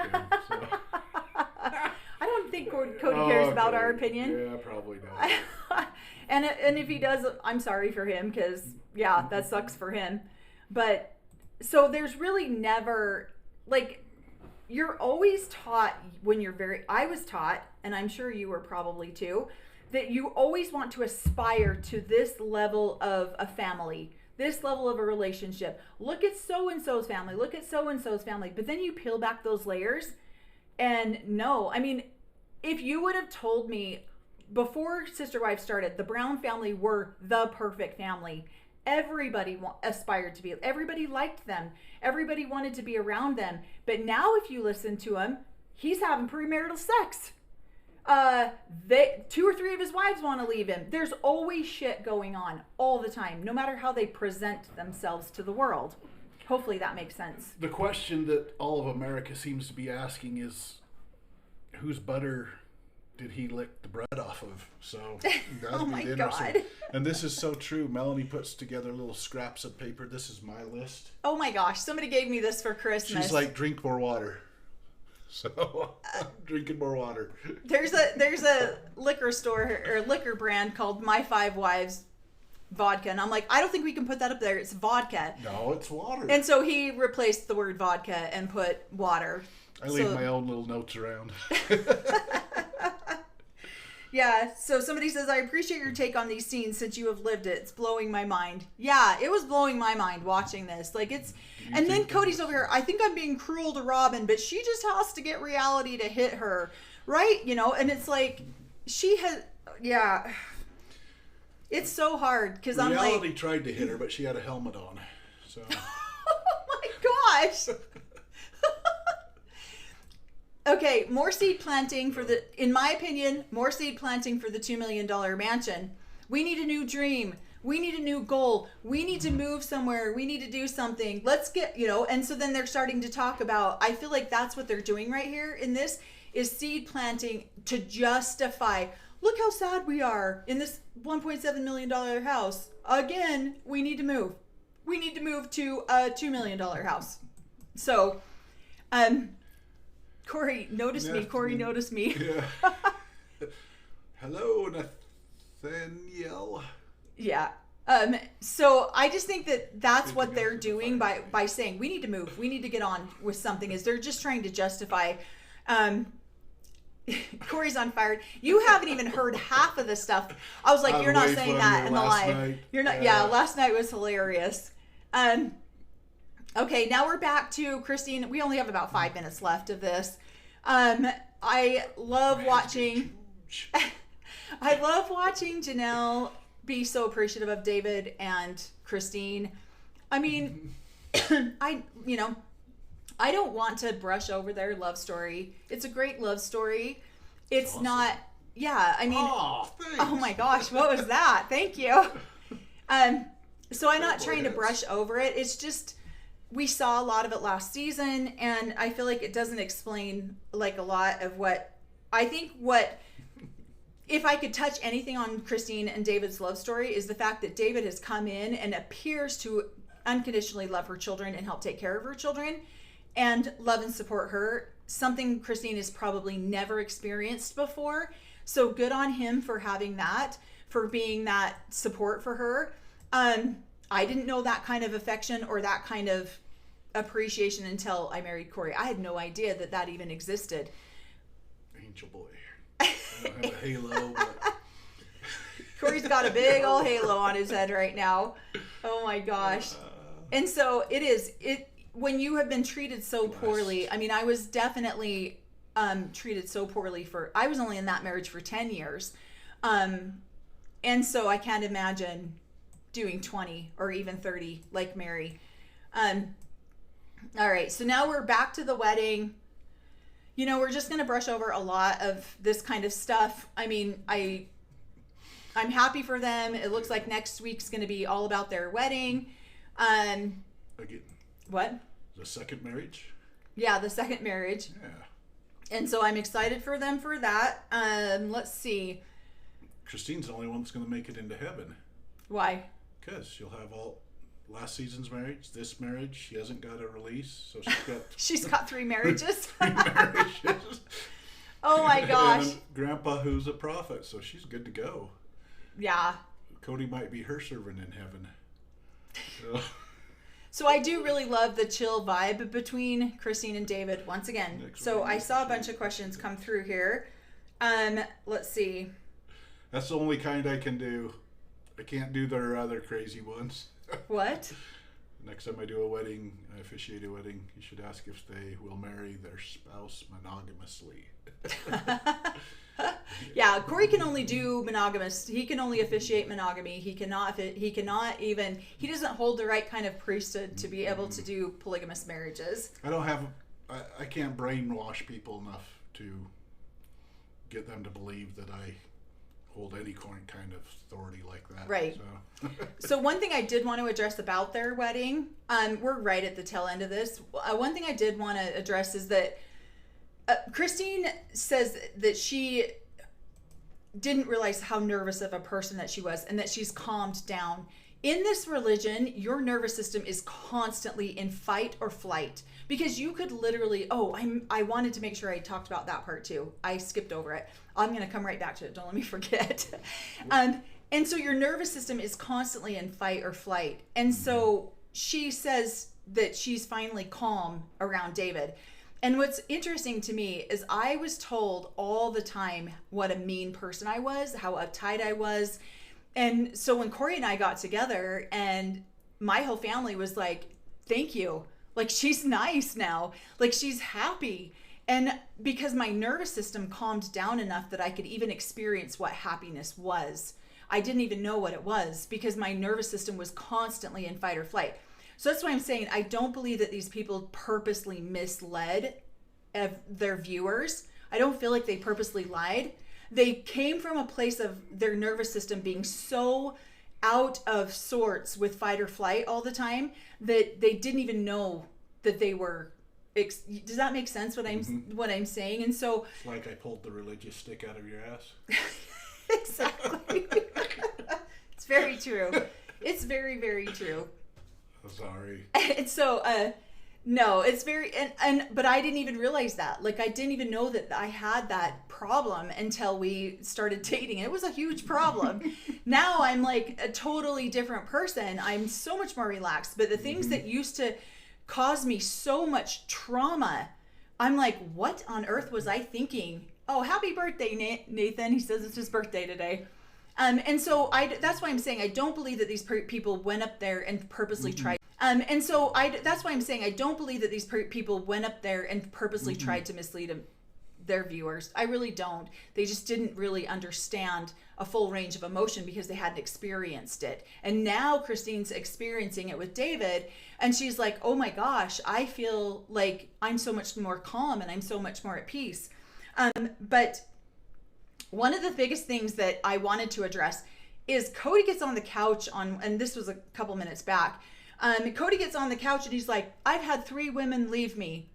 opinion. So. I don't think Cody cares about our opinion. Yeah, probably not. And if he does, I'm sorry for him, because yeah, that sucks for him. But so there's really never, like, you're always taught when you're I was taught, and I'm sure you were probably too, that you always want to aspire to this level of a family, this level of a relationship. Look at so-and-so's family, look at so-and-so's family. But then you peel back those layers, and no, I mean, if you would have told me before Sister Wives started, the Brown family were the perfect family. Everybody aspired to be, everybody liked them. Everybody wanted to be around them. But now if you listen to him, he's having premarital sex. 2 or 3 of his wives want to leave him. There's always shit going on all the time, no matter how they present themselves to the world. Hopefully that makes sense. The question that all of America seems to be asking is, whose butter did he lick the bread off of? So that'll Oh my be interesting. God. And this is so true. Melanie puts together little scraps of paper. This is my list. Oh my gosh, somebody gave me this for Christmas. She's like, drink more water. So I'm drinking more water. There's a liquor store or liquor brand called My 5 Wives vodka, and I'm like, I don't think we can put that up there. It's vodka. No, it's water. And so he replaced the word vodka and put water. I leave my own little notes around. Yeah, so somebody says, I appreciate your take on these scenes since you have lived it. It's blowing my mind. Yeah, it was blowing my mind watching this. Like, it's... And then Cody's over here, I think I'm being cruel to Robin, but she just has to get reality to hit her. Right? You know, and it's like, she has... Yeah. It's so hard, because I'm like... Reality tried to hit her, but she had a helmet on. So... Oh my gosh! Okay, more seed planting for the, in my opinion, more seed planting for the $2 million mansion. We need a new dream. We need a new goal. We need to move somewhere. We need to do something. Let's get, you know, and so then they're starting to talk about, I feel like that's what they're doing right here in this, is seed planting to justify, look how sad we are in this $1.7 million house. Again, we need to move. We need to move to a $2 million house. So, Cory, notice me. Cory, notice me. Yeah. Hello, Nathaniel. Yeah. So I just think that that's what they're doing by saying we need to move. We need to get on with something. Is they're just trying to justify. Cory's on fire. You haven't even heard half of the stuff. I was like, you're not saying that in the live. Night. You're not. Yeah, last night was hilarious. Okay, now we're back to Christine. We only have about 5 minutes left of this. I love watching. I love watching Janelle be so appreciative of David and Christine. I mean, I don't want to brush over their love story. It's a great love story. It's awesome. Not. Yeah, I mean. Oh my gosh, what was that? Thank you. So I'm not trying to brush over it. It's just, we saw a lot of it last season, and I feel like it doesn't explain like a lot of what I think if I could touch anything on Christine and David's love story is the fact that David has come in and appears to unconditionally love her children and help take care of her children and love and support her, something Christine has probably never experienced before. So good on him for having that, for being that support for her. I didn't know that kind of affection or that kind of appreciation until I married Cory. I had no idea that even existed. Angel boy. I don't have a halo, but... Cory's got a big old halo on his head right now. Oh my gosh. And so when you have been treated so poorly, I mean, I was definitely treated so poorly I was only in that marriage for 10 years. And so I can't imagine doing 20 or even 30 like Mary. All right, so now we're back to the wedding. You know, we're just going to brush over a lot of this kind of stuff. I mean, I'm happy for them. It looks like next week's going to be all about their wedding. Again. What? The second marriage? Yeah, the second marriage. Yeah. And so I'm excited for them for that. Let's see. Christine's the only one that's going to make it into heaven. Why? Because she'll have all last season's marriage, this marriage, she hasn't got a release, so she's got She's got 3 marriages. 3 marriages. Oh my gosh. And Grandpa, who's a prophet, so she's good to go. Yeah. Cody might be her servant in heaven. So I do really love the chill vibe between Christine and David once again. So I saw a bunch of questions come through here. Let's see. That's the only kind I can do. I can't do their other crazy ones. What? Next time I do a wedding, I officiate a wedding, you should ask if they will marry their spouse monogamously. Yeah, Cory can only do monogamous. He can only officiate monogamy. He cannot even, he doesn't hold the right kind of priesthood to be able to do polygamous marriages. I can't brainwash people enough to get them to believe that I hold any kind of authority like that. Right. So one thing I did want to address about their wedding, we're right at the tail end of this. One thing I did want to address is that Christine says that she didn't realize how nervous of a person that she was and that she's calmed down. In this religion, your nervous system is constantly in fight or flight because you could literally, I wanted to make sure I talked about that part too. I skipped over it. I'm going to come right back to it. Don't let me forget. And so your nervous system is constantly in fight or flight. And so she says that she's finally calm around David. And what's interesting to me is I was told all the time what a mean person I was, how uptight I was. And so when Cory and I got together and my whole family was like, thank you. Like, she's nice now. Like, she's happy. And because my nervous system calmed down enough that I could even experience what happiness was. I didn't even know what it was because my nervous system was constantly in fight or flight. So that's why I'm saying I don't believe that these people purposely misled their viewers. I don't feel like they purposely lied. They came from a place of their nervous system being so out of sorts with fight or flight all the time that they didn't even know that they were. Does that make sense? What I'm saying? And so it's like I pulled the religious stick out of your ass. Exactly. It's very true. It's very, very true. Sorry. And so, no, it's very, but I didn't even realize that. Like, I didn't even know that I had that problem until we started dating. It was a huge problem. Now I'm like a totally different person. I'm so much more relaxed. But the things that used to cause me so much trauma, I'm like, what on earth was I thinking? Oh, happy birthday, Nathan. He says it's his birthday today. And so that's why I'm saying I don't believe that these people went up there and purposely tried. And so that's why I'm saying I don't believe that these people went up there and purposely tried to mislead their viewers. I really don't. They just didn't really understand a full range of emotion because they hadn't experienced it. And now Christine's experiencing it with David, and she's like, oh my gosh, I feel like I'm so much more calm and I'm so much more at peace. But one of the biggest things that I wanted to address is Cody gets on the couch and this was a couple minutes back. Cody gets on the couch and he's like, I've had 3 women leave me.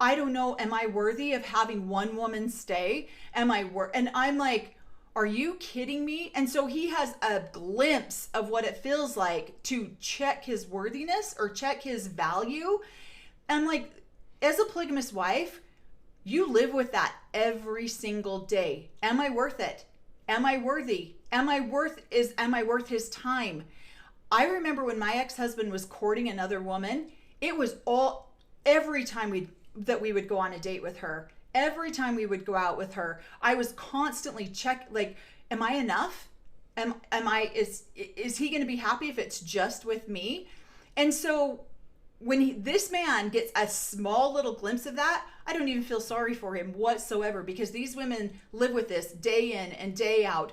I don't know. Am I worthy of having one woman stay? And I'm like, are you kidding me? And so he has a glimpse of what it feels like to check his worthiness or check his value. And like, as a polygamous wife, you live with that every single day. Am I worth it? Am I worthy? Am I worth his time? I remember when my ex-husband was courting another woman, it was every time we would go on a date with her, every time we would go out with her, I was constantly like, am I enough? Is he going to be happy if it's just with me? And so when this man gets a small little glimpse of that, I don't even feel sorry for him whatsoever, because these women live with this day in and day out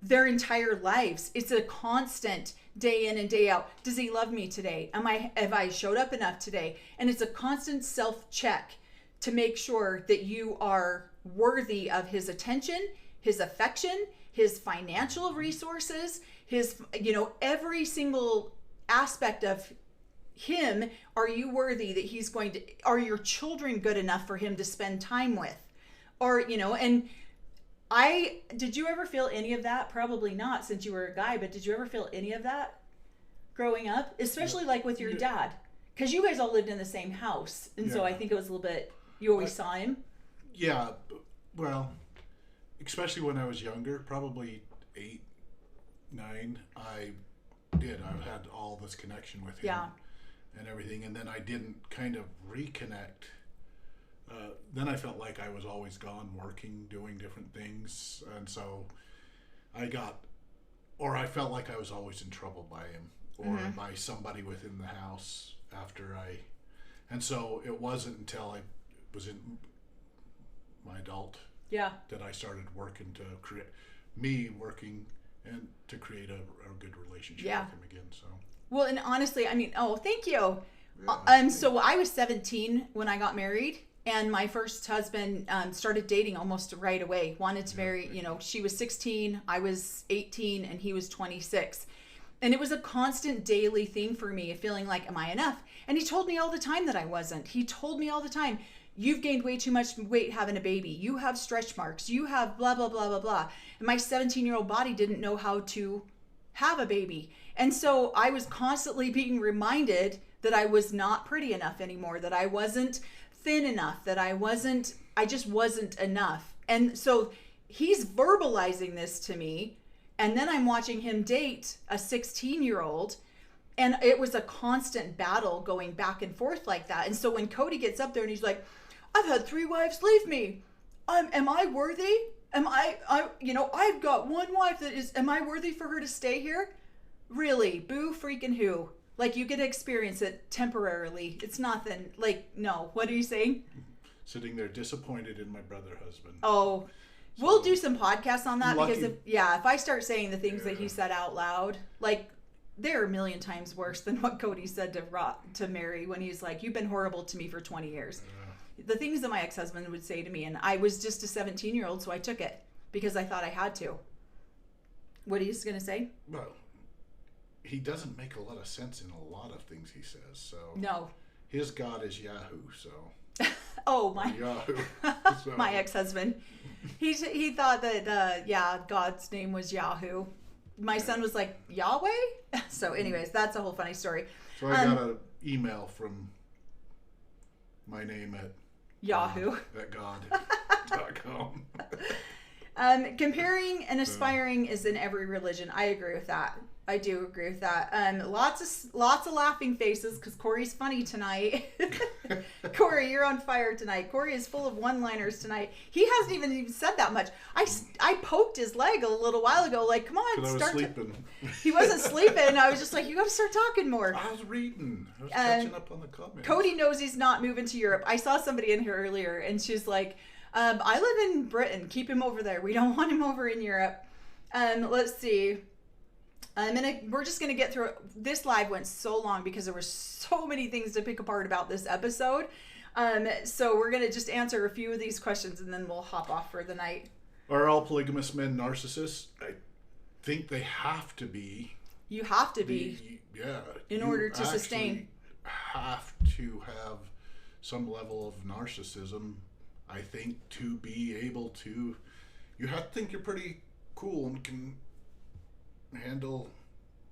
their entire lives. It's a constant day in and day out. Does he love me today? Have I showed up enough today? And it's a constant self-check to make sure that you are worthy of his attention, his affection, his financial resources, his, every single aspect of him. Are you worthy that are your children good enough for him to spend time with? Or, and did you ever feel any of that? Probably not, since you were a guy, but did you ever feel any of that? growing up, especially like with your dad? Because you guys all lived in the same house, and so I think it was a little bit. You always saw him. Yeah, well, especially when I was younger, probably 8, 9. I had all this connection with him, and everything, and then I didn't kind of reconnect. Then I felt like I was always gone working, doing different things, and so I felt like I was always in trouble by him or by somebody within the house and so it wasn't until I was in my adult that I started working to create and to create a good relationship with him again. So well, and honestly, I mean, thank you. So I was 17 when I got married, and my first husband started dating almost right away. Wanted to marry, she was 16, I was 18, and he was 26. And it was a constant daily thing for me, feeling like, am I enough? And he told me all the time that I wasn't. He told me all the time, you've gained way too much weight having a baby. You have stretch marks. You have blah, blah, blah, blah, blah. And my 17-year-old body didn't know how to have a baby. And so I was constantly being reminded that I was not pretty enough anymore, that I wasn't thin enough, that I just wasn't enough. And so he's verbalizing this to me. And then I'm watching him date a 16-year-old, and it was a constant battle going back and forth like that. And so when Cody gets up there and he's like, I've had 3 wives leave me. Am I worthy? I've got one wife am I worthy for her to stay here? Really? Boo freaking who? Like, you get to experience it temporarily. It's nothing. Like, no. What are you saying? Sitting there disappointed in my brother husband. Oh, so, we'll do some podcasts on that because if I start saying the things that he said out loud, like, they're a million times worse than what Cody said to Mary when he's like, you've been horrible to me for 20 years. The things that my ex-husband would say to me, and I was just a 17-year-old, so I took it because I thought I had to. What are you going to say? Well, he doesn't make a lot of sense in a lot of things he says. So no, his God is Yahoo. So Yahoo. So. My ex-husband, he thought that God's name was Yahoo. My son was like, Yahweh. So, anyways, that's a whole funny story. So I got an email from my name at Yahoo at God.com. Comparing and aspiring is in every religion. I agree with that. I do agree with that. Lots of laughing faces because Cory's funny tonight. Cory, you're on fire tonight. Cory is full of one-liners tonight. He hasn't even said that much. I poked his leg a little while ago. Like, come on, start. I was sleeping. He wasn't sleeping. I was just like, you got to start talking more. I was reading. I was catching up on the comments. Cody knows he's not moving to Europe. I saw somebody in here earlier, and she's like, I live in Britain. Keep him over there. We don't want him over in Europe. Let's see. We're just going to get through it. This live went so long because there were so many things to pick apart about this episode. So we're going to just answer a few of these questions and then we'll hop off for the night. Are all polygamous men narcissists? I think they have to be. You have to be. Yeah. In order to sustain. Have to have some level of narcissism, I think, to be able to. You have to think you're pretty cool and can handle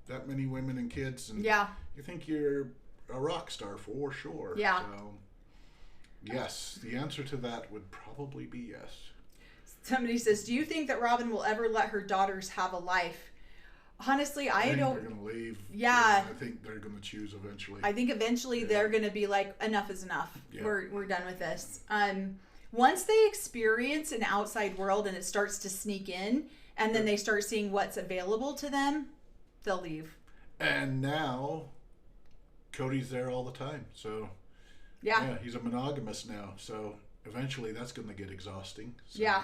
that many women and kids, and you think you're a rock star for sure. Yeah. So, yes, the answer to that would probably be yes. Somebody says, do you think that Robin will ever let her daughters have a life? Honestly, I don't. They're going to leave. Yeah. I think they're going to choose eventually. I think eventually they're going to be like, enough is enough. Yeah. We're done with this. Once they experience an outside world and it starts to sneak in, and then they start seeing what's available to them, they'll leave. And now, Cody's there all the time. So, yeah, he's a monogamist now. So, eventually that's going to get exhausting. So. Yeah.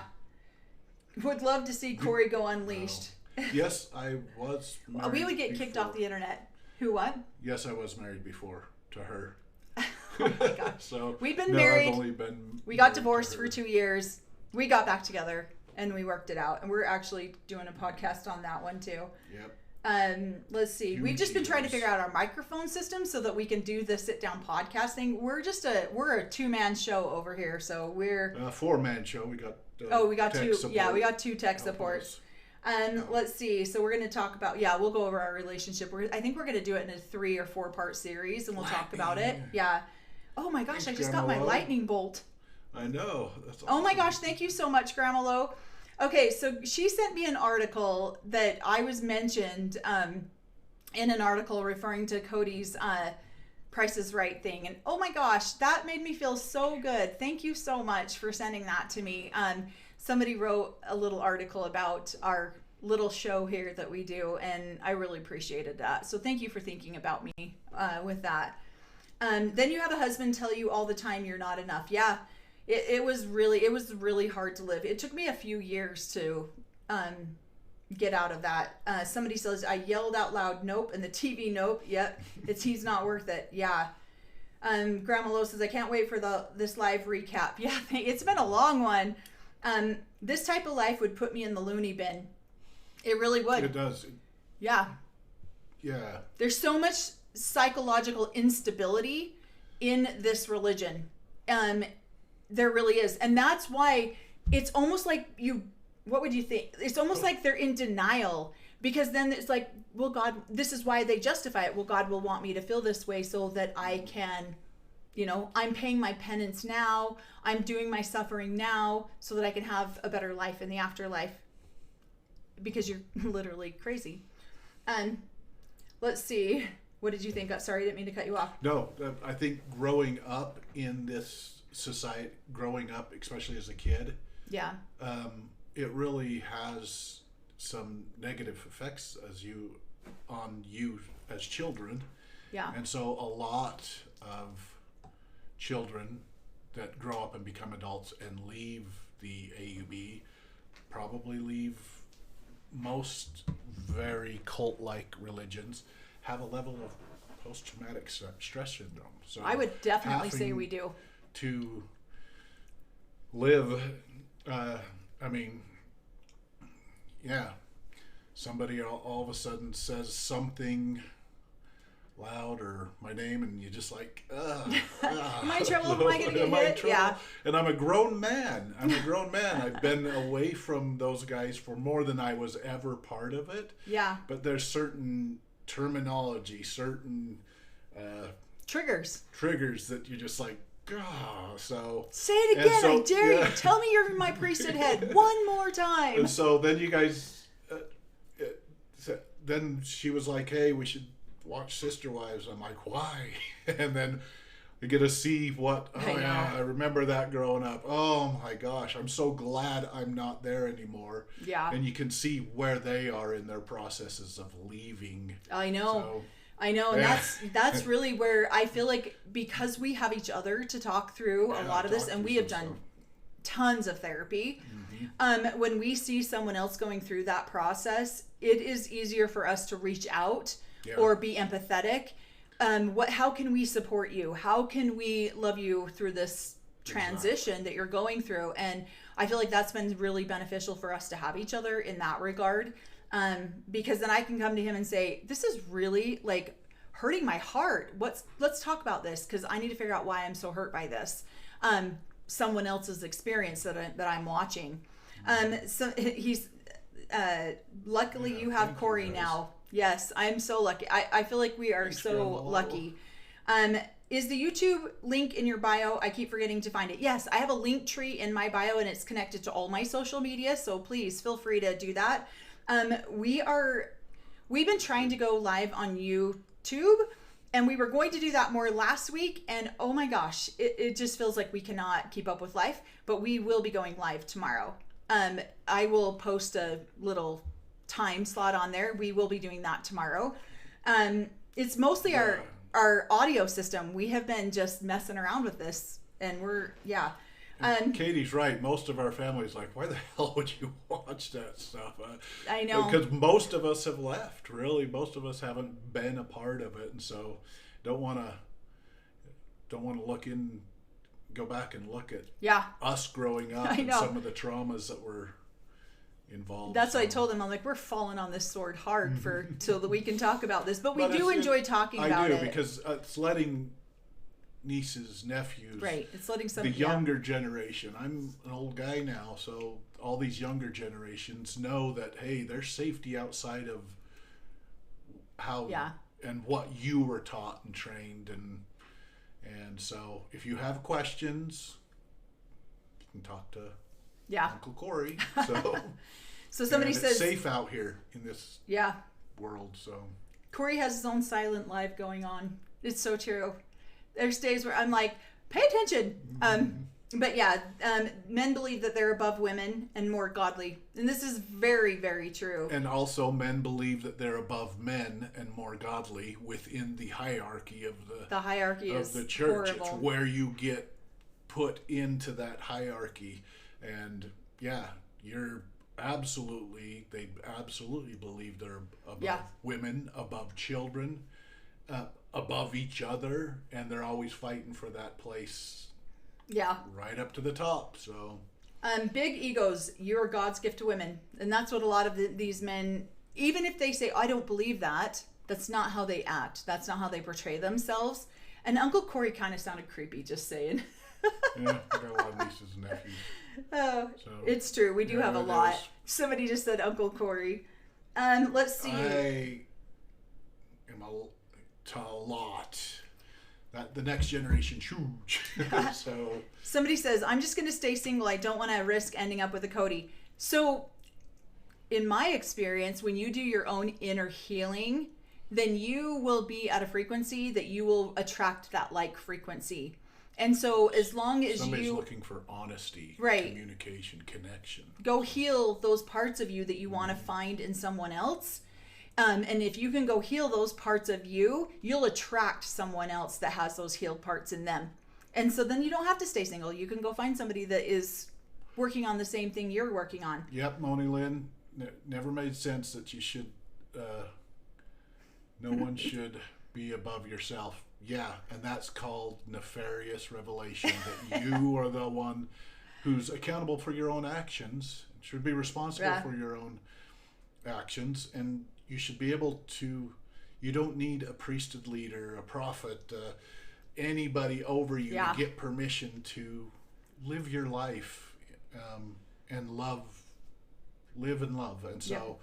Would love to see Cory go unleashed. Yes, I was married We would get kicked off the internet. Who, what? Yes, I was married before to her. Oh my gosh. So, we've been married. I've only been we got divorced for 2 years. We got back together. And we worked it out. And we're actually doing a podcast on that one too. Yep. Let's see. We've just been trying to figure out our microphone system so that we can do the sit-down podcasting. We're a 2-man show over here. So we're... 4-man show. We got we got 2. Support. Yeah, we got 2 tech supports. Let's see. So we're going to talk about, we'll go over our relationship. I think we're going to do it in a 3 or 4 part series, and we'll talk about it. Yeah. Oh my gosh, I just got my lightning bolt. I know. That's awesome. Oh my gosh, thank you so much, Grandma Lo. Okay, so she sent me an article that I was mentioned in an article referring to Cody's Price is Right thing. And oh my gosh, that made me feel so good. Thank you so much for sending that to me. Somebody wrote a little article about our little show here that we do, and I really appreciated that. So thank you for thinking about me with that. Then you have a husband tell you all the time you're not enough. Yeah, it was really hard to live. It took me a few years to get out of that. Somebody says, I yelled out loud, nope, and the TV, nope, yep, he's not worth it. Yeah. Grandma Lo says, I can't wait for this live recap. Yeah, it's been a long one. This type of life would put me in the loony bin. It really would. It does. Yeah. Yeah. There's so much psychological instability in this religion. There really is. And that's why it's almost like what would you think? It's almost like they're in denial, because then it's like, well, God, this is why they justify it. Well, God will want me to feel this way so that I can, I'm paying my penance now. I'm doing my suffering now so that I can have a better life in the afterlife, because you're literally crazy. Let's see. What did you think? Sorry, I didn't mean to cut you off. No, I think growing up in this society, growing up, especially as a kid, yeah, it really has some negative effects on you as children. Yeah. And so a lot of children that grow up and become adults and leave the AUB probably leave most very cult-like religions have a level of post-traumatic stress syndrome. So I would definitely say we do. To live, somebody all of a sudden says something loud or my name, and you just like, am I in trouble? Am I going to get hit? Yeah. And I'm a grown man. I've been away from those guys for more than I was ever part of it. Yeah. But there's certain terminology, certain triggers that you're just like, so say it again. I dare you. Tell me you're in my priesthood head one more time. And so then you guys, then she was like, hey, we should watch Sister Wives. I'm like, why? And then we get to see I remember that growing up. Oh my gosh, I'm so glad I'm not there anymore. Yeah. And you can see where they are in their processes of leaving. I know. And that's really where I feel like, because we have each other to talk through a lot of this, and we have done tons of therapy. Mm-hmm. When we see someone else going through that process, it is easier for us to reach out or be empathetic. How can we support you? How can we love you through this transition that you're going through? And I feel like that's been really beneficial for us to have each other in that regard. Because then I can come to him and say, this is really like hurting my heart. Let's talk about this, because I need to figure out why I'm so hurt by this. Someone else's experience that I'm watching. So he's luckily you have Cory now. Yes, I'm so lucky. I feel like we are so lucky. Is the YouTube link in your bio? I keep forgetting to find it. Yes, I have a link tree in my bio, and it's connected to all my social media. So please feel free to do that. We've been trying to go live on YouTube, and we were going to do that more last week, and oh my gosh, it just feels like we cannot keep up with life, but we will be going live tomorrow. I will post a little time slot on there. We will be doing that tomorrow. It's mostly our audio system. We have been just messing around with this, and Katie's right. Most of our family's like, why the hell would you watch that stuff? I know. Because most of us have left, really. Most of us haven't been a part of it. And so don't want to go back and look at us growing up and some of the traumas that were involved. That's what I told him. I'm like, we're falling on this sword hard till that we can talk about this. But we do enjoy talking about it. I do, because it's letting nieces, nephews. Right. It's letting the younger generation. I'm an old guy now, so all these younger generations know that, hey, there's safety outside of how and what you were taught and trained, and so if you have questions, you can talk to Uncle Cory. So somebody says, it's safe out here in this world. So Cory has his own silent life going on. It's so true. There's days where I'm like, pay attention. But men believe that they're above women and more godly. And this is very, very true. And also men believe that they're above men and more godly within the hierarchy of the church. Horrible. It's where you get put into that hierarchy. And they absolutely believe they're above women, above children, above each other, and they're always fighting for that place. Yeah. Right up to the top. So big egos, you're God's gift to women. And that's what a lot of these men, even if they say, I don't believe that, that's not how they act. That's not how they portray themselves. And Uncle Cory kind of sounded creepy, just saying. Yeah, I got a lot of nieces and nephews. Oh, so, it's true. We do have a lot. Somebody just said Uncle Cory. Let's see. I am a lot. That the next generation's huge. So somebody says, I'm just going to stay single. I don't want to risk ending up with a Cody. So in my experience, when you do your own inner healing, then you will be at a frequency that you will attract that like frequency. And so as long as somebody's looking for honesty, communication, connection, go heal those parts of you that you want to find in someone else. And if you can go heal those parts of you, you'll attract someone else that has those healed parts in them. And so then you don't have to stay single. You can go find somebody that is working on the same thing you're working on. Yep, Moni Lynn, never made sense that you should, no one should be above yourself. Yeah, and that's called nefarious revelation, that you are the one who's accountable for your own actions, should be responsible for your own actions, and you should be able to, you don't need a priesthood leader, a prophet, anybody over you to get permission to live your life and live and love. And so,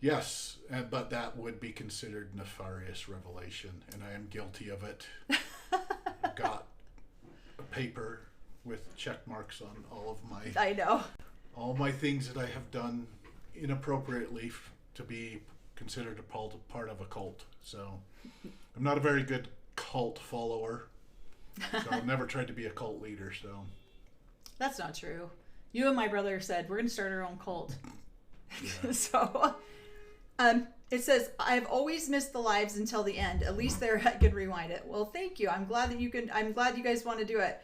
yes, but that would be considered nefarious revelation, and I am guilty of it. I've got a paper with check marks on all of all my things that I have done inappropriately to be considered a part of a cult. So I'm not a very good cult follower. So I've never tried to be a cult leader. So that's not true. You and my brother said we're going to start our own cult. Yeah. So it says, I've always missed the lives until the end. At least there I can rewind it. Well, thank you. I'm glad you guys want to do it.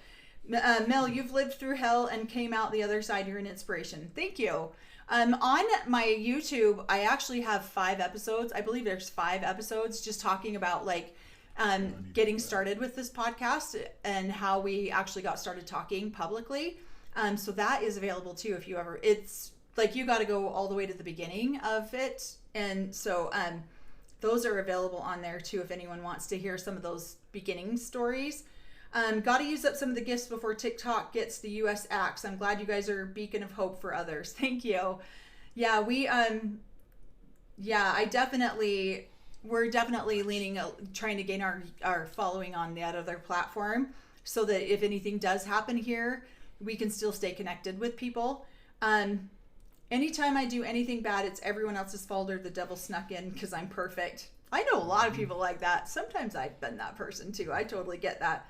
Mel, you've lived through hell and came out the other side. You're an inspiration. Thank you. On my YouTube, I actually have 5 episodes. I believe there's 5 episodes just talking about getting started with this podcast and how we actually got started talking publicly. So that is available too if you ever, it's like you got to go all the way to the beginning of it. And so those are available on there too if anyone wants to hear some of those beginning stories. Got to use up some of the gifts before TikTok gets the U.S. axe. I'm glad you guys are a beacon of hope for others. Thank you. Yeah, we're definitely leaning, trying to gain our following on that other platform so that if anything does happen here, we can still stay connected with people. Anytime I do anything bad, it's everyone else's fault or the devil snuck in because I'm perfect. I know a lot of people like that. Sometimes I've been that person too. I totally get that.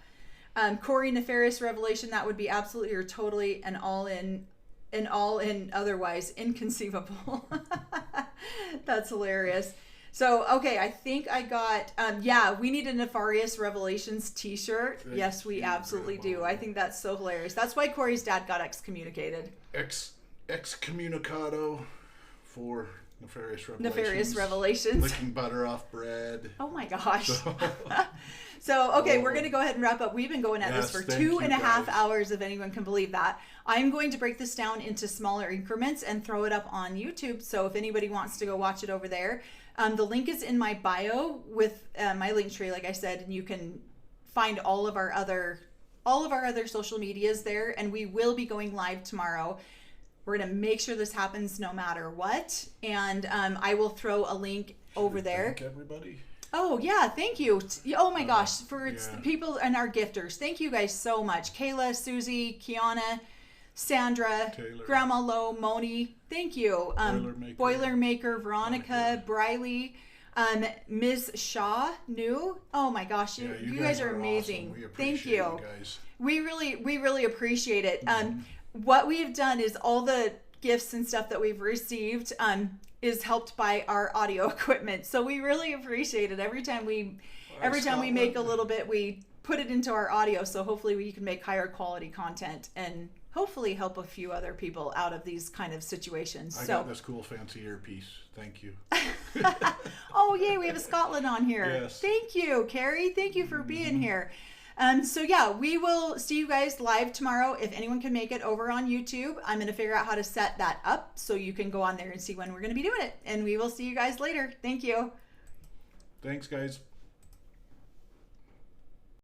Cory, nefarious revelation, that would be absolutely or totally and all in otherwise inconceivable. That's hilarious. So, okay, I think I got, we need a Nefarious Revelations t-shirt. Yes, we absolutely do. I think that's so hilarious. That's why Cory's dad got excommunicated. Excommunicado for Nefarious Revelations. Nefarious Revelations. Licking butter off bread. Oh my gosh. So, okay, we're going to go ahead and wrap up. We've been going at this for 2.5 hours, if anyone can believe that. I'm going to break this down into smaller increments and throw it up on YouTube. So if anybody wants to go watch it over there, the link is in my bio with my link tree, like I said, and you can find all of our other social medias there, and we will be going live tomorrow. We're going to make sure this happens no matter what. And I will throw a link over there. Thank everybody. Oh, yeah. Thank you. Oh, my gosh. For the people and our gifters. Thank you guys so much. Kayla, Susie, Kiana, Sandra, Taylor, Grandma Lo, Moni. Thank you. Boilermaker, Veronica, Briley, Ms. Shaw, new. Oh, my gosh. You guys are amazing. Awesome. Thank you. You guys. We really appreciate it. What we've done is all the gifts and stuff that we've received is helped by our audio equipment. So we really appreciate it. Every time we make a little bit, we put it into our audio. So hopefully we can make higher quality content and hopefully help a few other people out of these kind of situations. I got this cool fancy earpiece. Thank you. Oh, yay. We have a Scotland on here. Yes. Thank you, Carrie. Thank you for being here. So yeah, we will see you guys live tomorrow. If anyone can make it over on YouTube, I'm going to figure out how to set that up so you can go on there and see when we're going to be doing it. And we will see you guys later. Thank you. Thanks, guys.